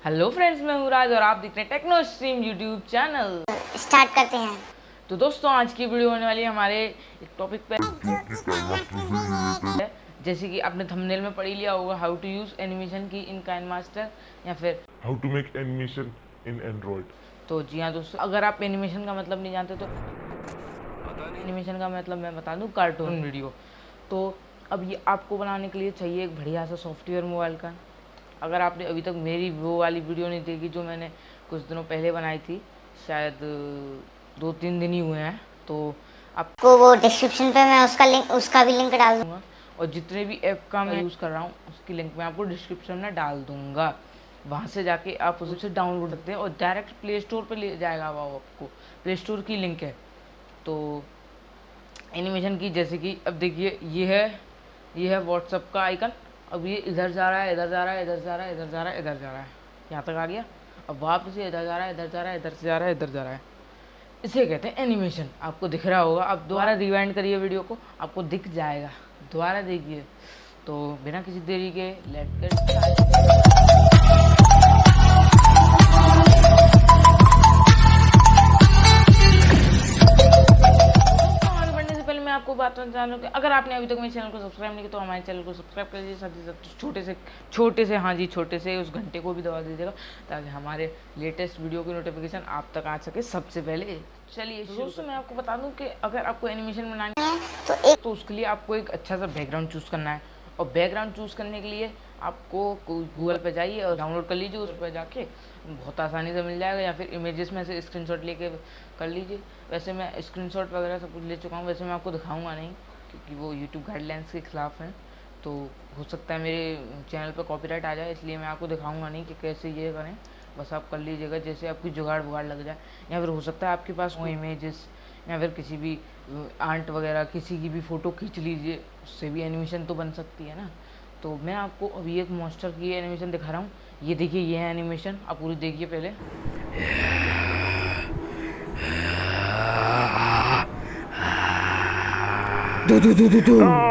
Hello friends, मैं हूँ राज और आप देख रहे हैं techno stream YouTube channel. Start करते हैं। तो दोस्तों, आज की वीडियो होने वाली है हमारे एक टॉपिक पे, जैसे कि आपने थंबनेल में पढ़ ही लिया होगा, हाउ टू यूज एनिमेशन की इन काइनमास्टर या फिर How to make animation in Android. तो जी हाँ दोस्तों, अगर आप एनिमेशन का मतलब नहीं जानते तो एनिमेशन का मतलब मैं बता दूं, कार्टून वीडियो। तो अब ये आपको बनाने के लिए चाहिए एक बढ़िया सा सॉफ्टवेयर मोबाइल का। अगर आपने अभी तक मेरी वो वाली वीडियो नहीं देखी जो मैंने कुछ दिनों पहले बनाई थी, शायद 2-3 दिन ही हुए हैं, तो आपको वो डिस्क्रिप्शन पे मैं उसका भी लिंक डाल दूँगा। दूंगा। और जितने भी ऐप का मैं यूज़ कर रहा हूँ उसकी लिंक मैं आपको डिस्क्रिप्शन में डाल दूंगा। वहाँ से जाके आप उसे डाउनलोड करते हैं और डायरेक्ट प्ले स्टोर पर ले जाएगा वो आपको। प्ले स्टोर की लिंक है। तो एनिमेशन की, जैसे कि अब देखिए ये है व्हाट्सअप का आइकन। अब ये इधर जा रहा है, इधर जा रहा है, इधर जा रहा है, इधर जा रहा है, इधर जा रहा है, यहाँ तक आ गया। अब वापस से इधर जा रहा है, इधर जा रहा है, इधर से जा रहा है, इधर जा रहा है। इसे कहते हैं एनिमेशन। आपको दिख रहा होगा। आप दोबारा रिवाइंड करिए वीडियो को, आपको दिख जाएगा। दोबारा देखिए। तो बिना किसी देरी के लेट गेट आपको बात बताना चाहूँ कि अगर आपने अभी तक मेरे चैनल को सब्सक्राइब नहीं किया तो हमारे चैनल को सब्सक्राइब कर लीजिए। साथ ही साथ छोटे से हाँ जी, छोटे से उस घंटे को भी दबा दीजिएगा ताकि हमारे लेटेस्ट वीडियो की नोटिफिकेशन आप तक आ सके सबसे पहले। चलिए दोस्तों, मैं आपको बता दूं कि अगर आपको एनिमेशन बनानी है तो उसके लिए आपको एक अच्छा सा बैकग्राउंड चूज़ करना है। और बैकग्राउंड चूज़ करने के लिए आपको गूगल पे जाइए और डाउनलोड कर लीजिए। उस पर जाके बहुत आसानी से मिल जाएगा, या फिर इमेजेस में से स्क्रीनशॉट लेके कर लीजिए। वैसे मैं स्क्रीनशॉट वगैरह सब कुछ ले चुका हूँ। वैसे मैं आपको दिखाऊंगा नहीं क्योंकि वो यूट्यूब गाइडलाइंस के खिलाफ हैं, तो हो सकता है मेरे चैनल पर कॉपीराइट आ जाए, इसलिए मैं आपको दिखाऊंगा नहीं कि कैसे ये करें। बस आप कर लीजिएगा जैसे आपकी जुगाड़ वुगाड़ लग जाए, या फिर हो सकता है आपके पास वो इमेजेस या फिर किसी भी आंट वगैरह किसी की भी फ़ोटो खींच लीजिए, उससे भी एनिमेशन तो बन सकती है ना। तो मैं आपको अभी एक मॉन्स्टर की एनिमेशन दिखा रहा हूँ। ये देखिए, ये है एनिमेशन। आप पूरी देखिए पहले। दो दो दो दो दो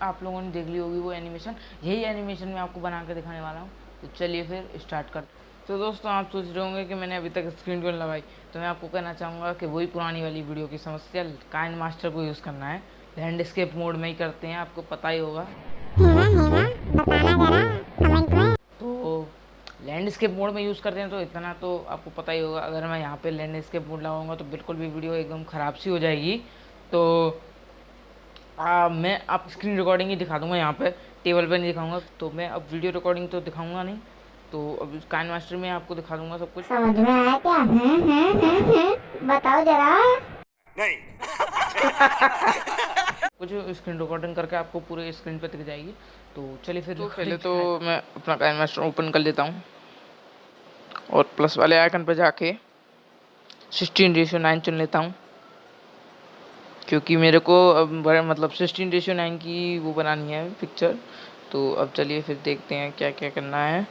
आप लोगों ने देख ली होगी वो एनिमेशन। यही एनिमेशन मैं आपको बना के दिखाने वाला हूँ। तो चलिए फिर स्टार्ट कर। तो दोस्तों, आप सोच रहे होंगे कि मैंने अभी तक स्क्रीन क्यों लगाई। तो मैं आपको कहना चाहूँगा कि वही पुरानी वाली वीडियो की समस्या, काइनमास्टर को यूज़ करना है। लैंडस्केप मोड में ही करते हैं, आपको पता ही होगा। तो लैंडस्केप मोड में यूज़ करते हैं तो इतना तो आपको पता ही होगा। अगर मैं यहाँ पे लैंडस्केप मोड लगाऊंगा तो बिल्कुल भी वीडियो एकदम ख़राब सी हो जाएगी। तो मैं आप स्क्रीन रिकॉर्डिंग ही दिखा दूंगा, यहाँ पे टेबल पे नहीं दिखाऊंगा। तो मैं अब वीडियो रिकॉर्डिंग तो दिखाऊंगा नहीं, तो अब काइनमास्टर में आपको दिखा दूंगा सब कुछ। समझ में आया क्या? बताओ जरा। नहीं। कुछ स्क्रीन रिकॉर्डिंग करके आपको पूरे स्क्रीन पे दिख जाएगी। तो चलिए फिर। तो पहले तो मैं अपना काइनमास्टर ओपन कर लेता हूँ और प्लस वाले आइकन पर जाके 16:9 चुन लेता हूँ, क्योंकि मेरे को अब मतलब 16:9 की वो बनानी है पिक्चर। तो अब चलिए फिर देखते हैं क्या क्या करना है।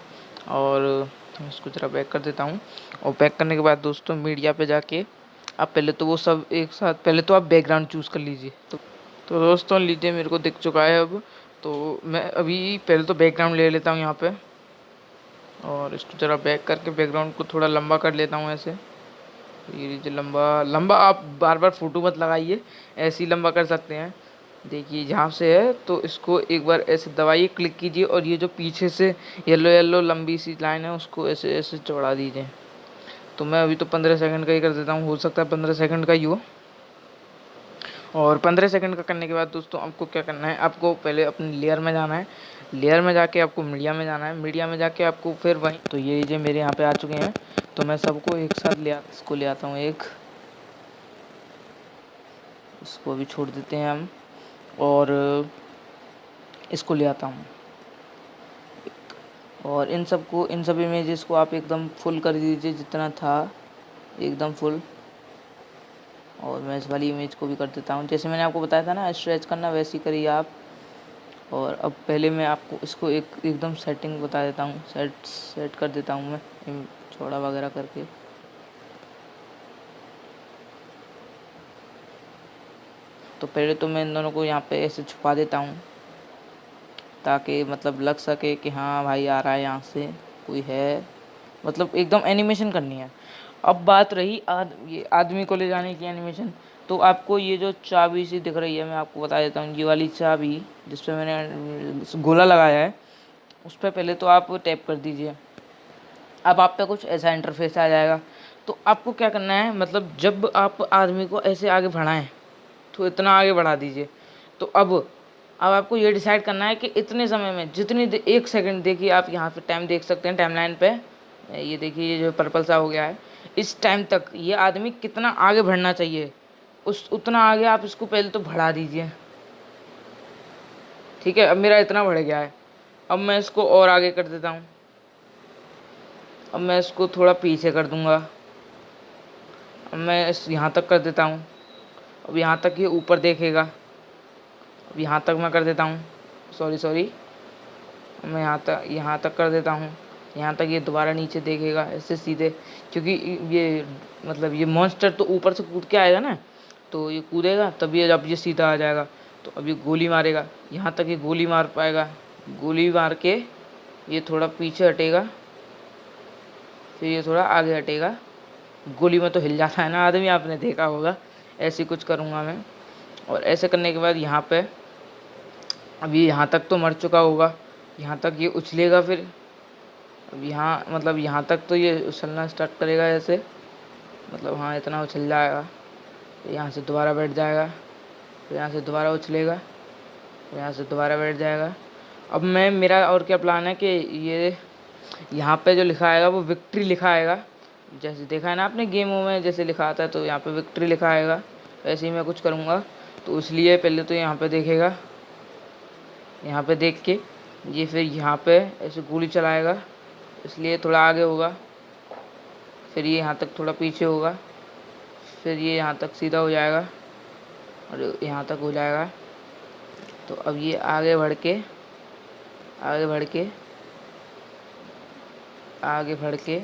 और इसको ज़रा बैक कर देता हूँ। और बैक करने के बाद दोस्तों, मीडिया पे जाके आप पहले तो वो सब एक साथ, पहले तो आप बैकग्राउंड चूज़ कर लीजिए। तो दोस्तों लीजिए, मेरे को दिख चुका है अब। तो मैं अभी पहले तो बैकग्राउंड ले लेता हूँ यहाँ पे, और इसको ज़रा बैक करके बैकग्राउंड को थोड़ा लंबा कर लेता हूँ ऐसे। ये लीजिए, लंबा लंबा। आप बार बार फ़ोटो मत लगाइए, ऐसे ही लंबा कर सकते हैं। देखिए जहाँ से है तो इसको एक बार ऐसे दबाइए, क्लिक कीजिए, और ये जो पीछे से येलो येलो लंबी सी लाइन है उसको ऐसे ऐसे चौड़ा दीजिए। तो मैं अभी तो 15 सेकंड का ही कर देता हूँ, हो सकता है 15 सेकंड का ही हो। और 15 सेकंड का करने के बाद दोस्तों, आपको क्या करना है, आपको पहले अपनी लेयर में जाना है। लेयर में जाके आपको मीडिया में जाना है। मीडिया में जाके आपको फिर वहीं, तो ये लीजिए मेरे यहाँ पे आ चुके हैं। तो मैं सबको एक साथ इसको ले आता हूँ एक, इसको भी छोड़ देते हैं हम, और इसको ले आता हूँ। और इन सब इमेजेस को आप एकदम फुल कर दीजिए, जितना था एकदम फुल। और मैं इस वाली इमेज को भी कर देता हूँ, जैसे मैंने आपको बताया था ना स्ट्रेच करना, वैसे ही करिए आप। और अब पहले मैं आपको इसको एकदम सेटिंग बता देता हूँ, सेट कर देता हूँ मैं चौड़ा वगैरह करके। तो पहले तो मैं इन दोनों को यहाँ पे ऐसे छुपा देता हूँ, ताकि मतलब लग सके कि हाँ भाई आ रहा है यहाँ से, कोई है, मतलब एकदम एनिमेशन करनी है। अब बात रही ये आदमी को ले जाने की एनिमेशन। तो आपको ये जो चाबी सी दिख रही है, मैं आपको बता देता हूँ, ये वाली चाबी जिस पे मैंने गोला लगाया है, उस पर पहले तो आप टैप कर दीजिए। अब आप पे कुछ ऐसा इंटरफेस आ जाएगा। तो आपको क्या करना है, मतलब जब आप आदमी को ऐसे आगे बढ़ाएं तो इतना आगे बढ़ा दीजिए। तो अब आपको ये डिसाइड करना है कि इतने समय में जितनी 1 सेकंड, देखिए आप यहाँ पे टाइम देख सकते हैं, टाइमलाइन पे ये देखिए, ये जो पर्पल सा हो गया है, इस टाइम तक ये आदमी कितना आगे बढ़ना चाहिए, उतना आगे आप इसको पहले तो बढ़ा दीजिए। ठीक है, अब मेरा इतना बढ़ गया है। अब मैं इसको और आगे कर देता हूँ। अब मैं इसको थोड़ा पीछे कर दूंगा। अब मैं इस यहाँ तक कर देता हूँ। अब यहाँ तक ये ऊपर देखेगा। अब यहाँ तक मैं कर देता हूँ, सॉरी मैं यहाँ तक कर देता हूँ। यहाँ तक ये दोबारा नीचे देखेगा ऐसे सीधे, क्योंकि ये मतलब ये मॉन्स्टर तो ऊपर से कूद के आएगा ना, तो ये कूदेगा तब ये, अब ये सीधा आ जाएगा। तो अब ये गोली मारेगा, यहाँ तक ये गोली मार पाएगा। गोली मार के ये थोड़ा पीछे हटेगा, फिर ये थोड़ा आगे हटेगा। गोली में तो हिल जाता है ना आदमी, आपने देखा होगा। ऐसे कुछ करूँगा मैं। और ऐसे करने के बाद यहाँ पे अब ये यहाँ तक तो मर चुका होगा, यहाँ तक ये उछलेगा। फिर अब यहाँ मतलब यहाँ तक तो ये उछलना स्टार्ट करेगा ऐसे, मतलब हाँ इतना उछल जाएगा। फिर यहाँ से दोबारा बैठ जाएगा, फिर यहाँ से दोबारा उछलेगा, फिर यहाँ से दोबारा बैठ जाएगा। अब मेरा और क्या प्लान है कि ये यहाँ पे जो लिखा आएगा वो विक्ट्री लिखा आएगा, जैसे देखा है ना आपने गेमों में जैसे लिखा आता है, तो यहाँ पे विक्ट्री लिखा आएगा। वैसे ही मैं कुछ करूँगा। तो इसलिए पहले तो यहाँ पे देखेगा, यहाँ पे देख के ये फिर यहाँ पे ऐसे गोली चलाएगा, इसलिए थोड़ा आगे होगा। फिर ये यहाँ तक थोड़ा पीछे होगा, फिर ये यहाँ तक सीधा हो जाएगा और यहाँ तक हो जाएगा। तो अब ये आगे बढ़ के आगे बढ़ के आगे बढ़ के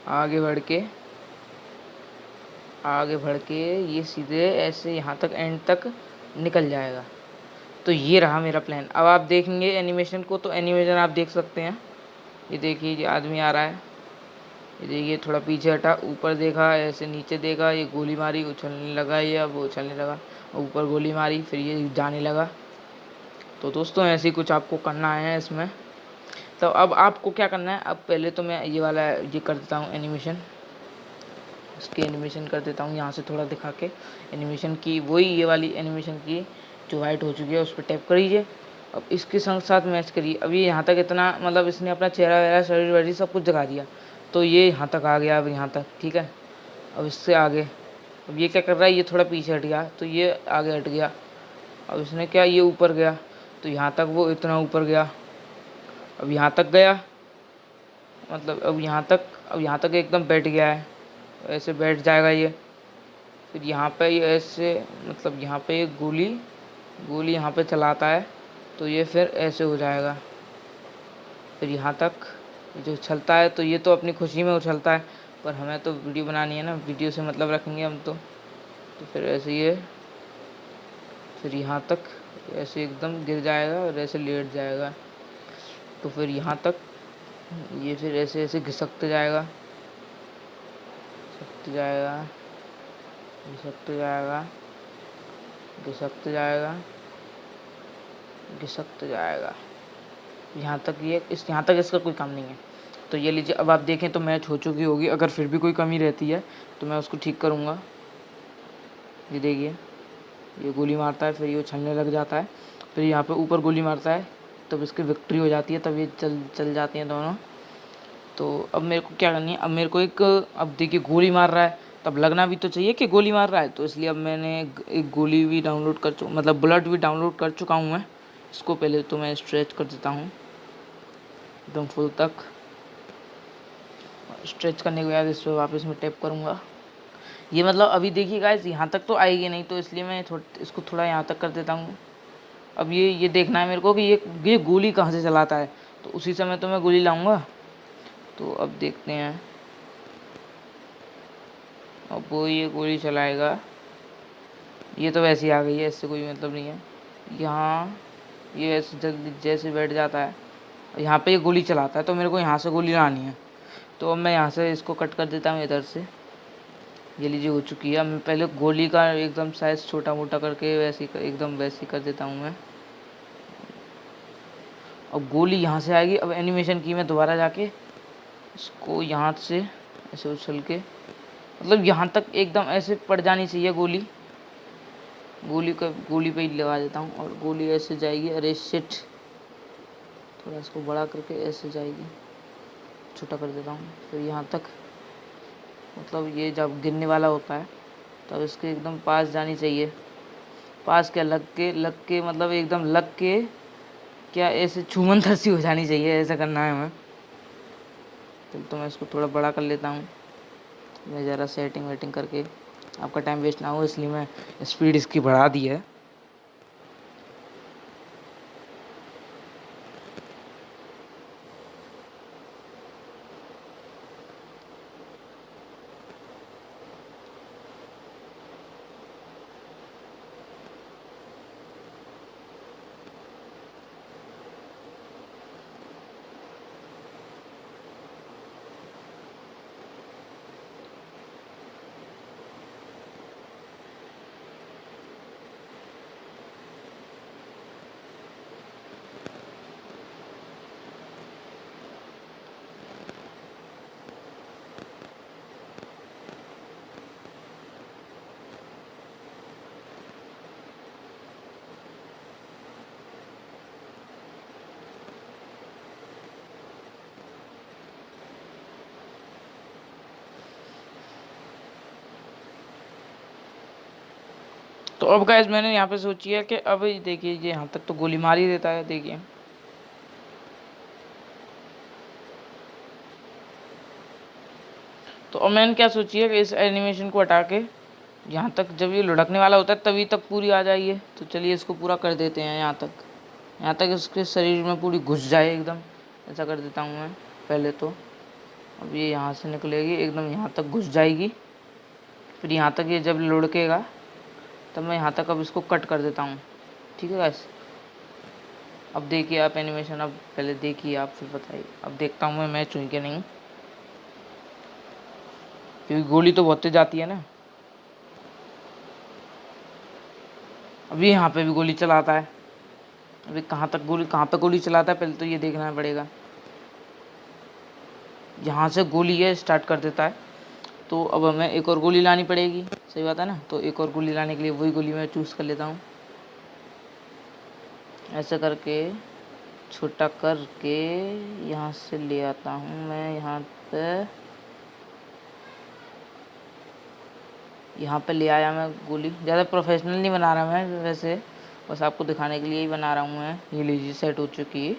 आगे बढ़ के आगे बढ़ के ये सीधे ऐसे यहाँ तक एंड तक निकल जाएगा। तो ये रहा मेरा प्लान। अब आप देखेंगे एनिमेशन को, तो एनिमेशन आप देख सकते हैं। ये देखिए, ये आदमी आ रहा है, ये देखिए थोड़ा पीछे हटा, ऊपर देखा, ऐसे नीचे देखा, ये गोली मारी, उछलने लगा, ये अब उछलने लगा, ऊपर गोली मारी, फिर ये जाने लगा। तो दोस्तों ऐसे ही कुछ आपको करना है इसमें। तो अब आपको क्या करना है, अब पहले तो मैं ये वाला ये कर देता हूँ एनिमेशन, इसकी एनिमेशन कर देता हूँ यहाँ से थोड़ा दिखा के एनिमेशन की, वही ये वाली एनिमेशन की जो वाइट हो चुकी है, उस पर टैप करिए। अब इसके संग साथ मैच करिए। अब ये यहाँ तक इतना, मतलब इसने अपना चेहरा वगैरह शरीर वरीर सब कुछ दिखा दिया, तो ये यहाँ तक आ गया। अब यहाँ तक ठीक है। अब इससे आगे, अब ये क्या कर रहा है, ये थोड़ा पीछे हट गया, तो ये आगे हट गया। अब इसने क्या, ये ऊपर गया, तो यहाँ तक वो इतना ऊपर गया। अब यहाँ तक गया, मतलब अब यहाँ तक एकदम बैठ गया है, ऐसे बैठ जाएगा ये। फिर यहाँ पे ये ऐसे, मतलब यहाँ पे ये गोली यहाँ पे चलाता है, तो ये फिर ऐसे हो जाएगा। फिर यहाँ तक जो उछलता है, तो ये तो अपनी खुशी में उछलता है, पर हमें तो वीडियो बनानी है ना, वीडियो से मतलब रखेंगे हम तो फिर ऐसे ये, फिर यहाँ तक ऐसे एकदम गिर जाएगा और ऐसे लेट जाएगा। तो फिर यहाँ तक ये फिर ऐसे ऐसे घिसकते जाएगा, घिसकते जाएगा, घिसकते जाएगा, घिसकते जाएगा, घिसकते जाएगा। यहाँ तक यहाँ तक इसका कोई काम नहीं है। तो ये लीजिए, अब आप देखें तो मैच हो चुकी होगी। अगर फिर भी कोई कमी रहती है तो मैं उसको ठीक करूँगा। ये देखिए, ये गोली मारता है, फिर ये उछलने लग जाता है, फिर यहाँ पे ऊपर गोली मारता है, तब इसकी विक्ट्री हो जाती है, तब ये चल जाती हैं दोनों। तो अब मेरे को क्या करनी है, अब मेरे को अब देखिए गोली मार रहा है, तब लगना भी तो चाहिए कि गोली मार रहा है। तो इसलिए अब मैंने एक गोली भी डाउनलोड मतलब बुलेट भी डाउनलोड कर चुका हूँ मैं। इसको पहले तो मैं स्ट्रेच कर देता हूँ एकदम फुल तक। स्ट्रेच करने के बाद इस पर वापस मैं टैप करूँगा। ये मतलब अभी देखिए गाइस, यहाँ तक तो आएगी नहीं, तो इसलिए मैं इसको थोड़ा यहाँ तक कर देता हूँ। अब ये देखना है मेरे को कि ये गोली कहाँ से चलाता है, तो उसी समय तो मैं गोली लाऊंगा। तो अब देखते हैं, अब वो ये गोली चलाएगा, ये तो वैसे ही आ गई है, इससे कोई मतलब नहीं है। यहाँ ये ऐसे जल्दी जैसे बैठ जाता है, यहाँ पे ये गोली चलाता है, तो मेरे को यहाँ से गोली लानी है। तो अब मैं यहाँ से इसको कट कर देता हूँ इधर से। ये लीजिए हो चुकी है। अब मैं पहले गोली का एकदम साइज़ छोटा मोटा करके एकदम वैसे कर देता हूँ मैं। अब गोली यहाँ से आएगी। अब एनिमेशन की मैं दोबारा जाके इसको यहाँ से ऐसे उछल के, मतलब यहाँ तक एकदम ऐसे पड़ जानी चाहिए गोली। गोली पे ही लगा देता हूँ और गोली ऐसे जाएगी। अरे शिट, थोड़ा इसको बड़ा करके ऐसे जाएगी, छोटा कर देता हूँ। फिर यहाँ तक, मतलब ये जब गिरने वाला होता है तब इसके एकदम पास जानी चाहिए। पास क्या, लग के मतलब एकदम लग के, क्या ऐसे छूमंतर सी हो जानी चाहिए, ऐसा करना है हमें। तो मैं इसको थोड़ा बड़ा कर लेता हूँ। मैं ज़रा सेटिंग वेटिंग करके, आपका टाइम वेस्ट ना हो इसलिए मैं स्पीड इसकी बढ़ा दी है। तो अब गाइस मैंने यहाँ पे सोची है कि अब देखिए ये यहाँ तक तो गोली मार ही देता है, देखिए। तो अब मैंने क्या सोची है कि इस एनिमेशन को हटा के यहाँ तक जब ये लुढ़कने वाला होता है तभी तक पूरी आ जाइए। तो चलिए इसको पूरा कर देते हैं यहाँ तक इसके शरीर में पूरी घुस जाए एकदम। ऐसा कर देता हूँ मैं पहले तो। अब ये यहाँ से निकलेगी एकदम, यहाँ तक घुस जाएगी। फिर यहाँ तक ये जब लुढ़केगा तब मैं यहाँ तक अब इसको कट कर देता हूँ। ठीक है गाइस, अब देखिए आप एनिमेशन, अब पहले देखिए आप फिर बताइए। अब देखता हूँ मैं मैच हुई कि नहीं, क्योंकि गोली तो बहुत तेज जाती है ना। अभी यहाँ पे भी गोली चलाता है। अभी कहाँ पे गोली चलाता है पहले तो ये देखना पड़ेगा। यहाँ से गोली ये स्टार्ट कर देता है, तो अब हमें एक और गोली लानी पड़ेगी। सही बात है ना। तो एक और गोली लाने के लिए वही गोली मैं चूज़ कर लेता हूँ। ऐसे करके छोटा करके यहाँ से ले आता हूँ मैं। यहाँ पे ले आया मैं गोली। ज़्यादा प्रोफेशनल नहीं बना रहा मैं वैसे, बस आपको दिखाने के लिए ही बना रहा हूँ मैं। ये लीजिए सेट हो चुकी है।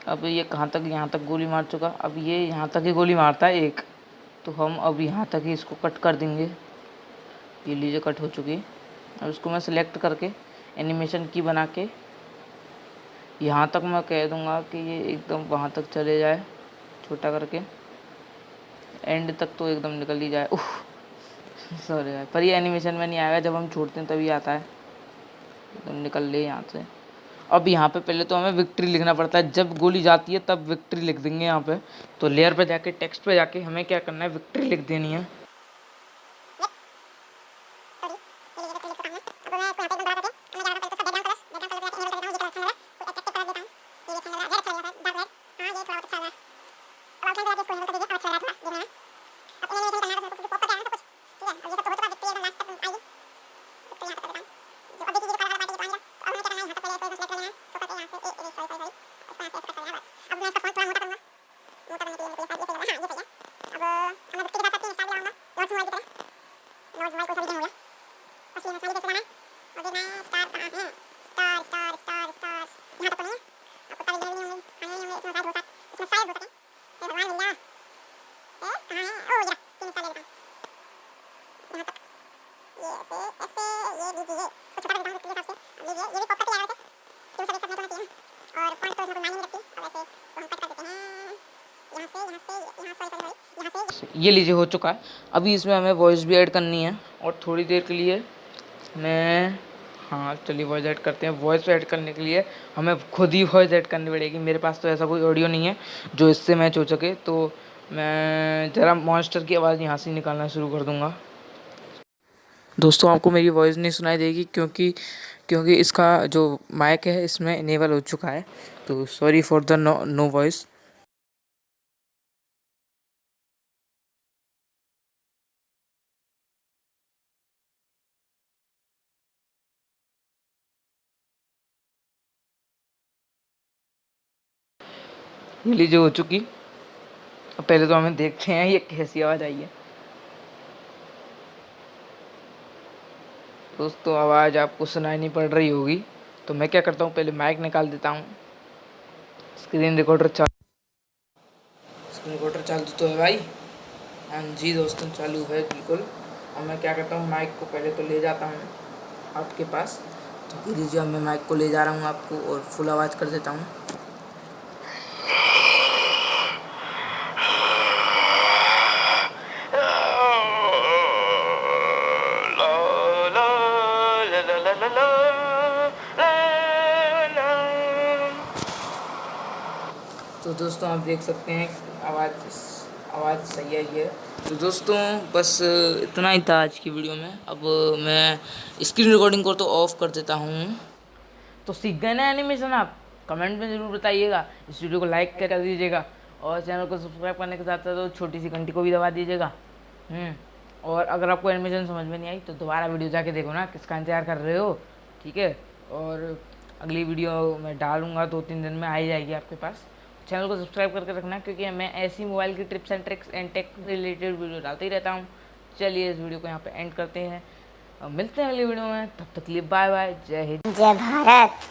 अब ये कहाँ तक, यहाँ तक गोली मार चुका। अब ये यहाँ तक ही गोली मारता है एक, तो हम अब यहाँ तक ही इसको कट कर देंगे। ये लीजिए कट हो चुकी। अब इसको मैं सिलेक्ट करके एनिमेशन की बना के यहाँ तक मैं कह दूँगा कि ये एकदम वहाँ तक चले जाए, छोटा करके एंड तक तो एकदम निकल ही जाए। उफ सॉरी यार, पर ये एनिमेशन में नहीं आएगा, जब हम छोड़ते हैं तभी आता है। एकदम निकल ले यहाँ से। अब यहाँ पे पहले तो हमें विक्ट्री लिखना पड़ता है। जब गोली जाती है तब विक्ट्री लिख देंगे यहाँ पे। तो लेयर पे जाके टेक्स्ट पे जाके हमें क्या करना है, विक्ट्री लिख देनी है। ये लीजिए हो चुका है। अभी इसमें हमें वॉइस भी ऐड करनी है और थोड़ी देर के लिए मैं हाँ चलिए वॉइस ऐड करते हैं। वॉइस ऐड करने के लिए हमें खुद ही वॉइस ऐड करनी पड़ेगी। मेरे पास तो ऐसा कोई ऑडियो नहीं है जो इससे मैच हो सके, तो मैं ज़रा मॉन्स्टर की आवाज़ यहाँ से निकालना शुरू कर दूँगा। दोस्तों आपको मेरी वॉइस नहीं सुनाई देगी क्योंकि इसका जो माइक है इसमें इनेबल हो चुका है, तो sorry for the no voice. ये लीजिए हो चुकी। अब पहले तो हमें देखते हैं ये कैसी आवाज़ आई है। दोस्तों आवाज़ आपको सुनाई नहीं पड़ रही होगी, तो मैं क्या करता हूँ पहले माइक निकाल देता हूँ। स्क्रीन रिकॉर्डर चालू तो है भाई। हाँ जी दोस्तों चालू है बिल्कुल। अब मैं क्या करता हूँ माइक को पहले तो ले जाता हूँ आपके पास। तो लीजिए मैं माइक को ले जा रहा हूँ आपको और फुल आवाज़ कर देता हूँ। तो दोस्तों आप देख सकते हैं आवाज़ सही आई है। तो दोस्तों बस इतना ही था आज की वीडियो में। अब मैं स्क्रीन रिकॉर्डिंग को तो ऑफ कर देता हूँ। तो सीख गए ना एनिमेशन आप? कमेंट में ज़रूर बताइएगा। इस वीडियो को लाइक कर दीजिएगा और चैनल को सब्सक्राइब करने के साथ साथ तो छोटी सी घंटी को भी दबा दीजिएगा। और अगर आपको एनिमेशन समझ में नहीं आई तो दोबारा वीडियो जाके देखो ना, किसका इंतजार कर रहे हो, ठीक है। और अगली वीडियो मैं डालूँगा 2-3 दिन में आ ही जाएगी आपके पास। चैनल को सब्सक्राइब करके रखना क्योंकि मैं ऐसी मोबाइल की tips and tricks and tech related video डालते ही रहता हूँ। चलिए इस वीडियो को यहाँ पे एंड करते हैं। मिलते हैं अगली वीडियो में, तब तक के लिए बाय बाय। जय हिंद जय भारत।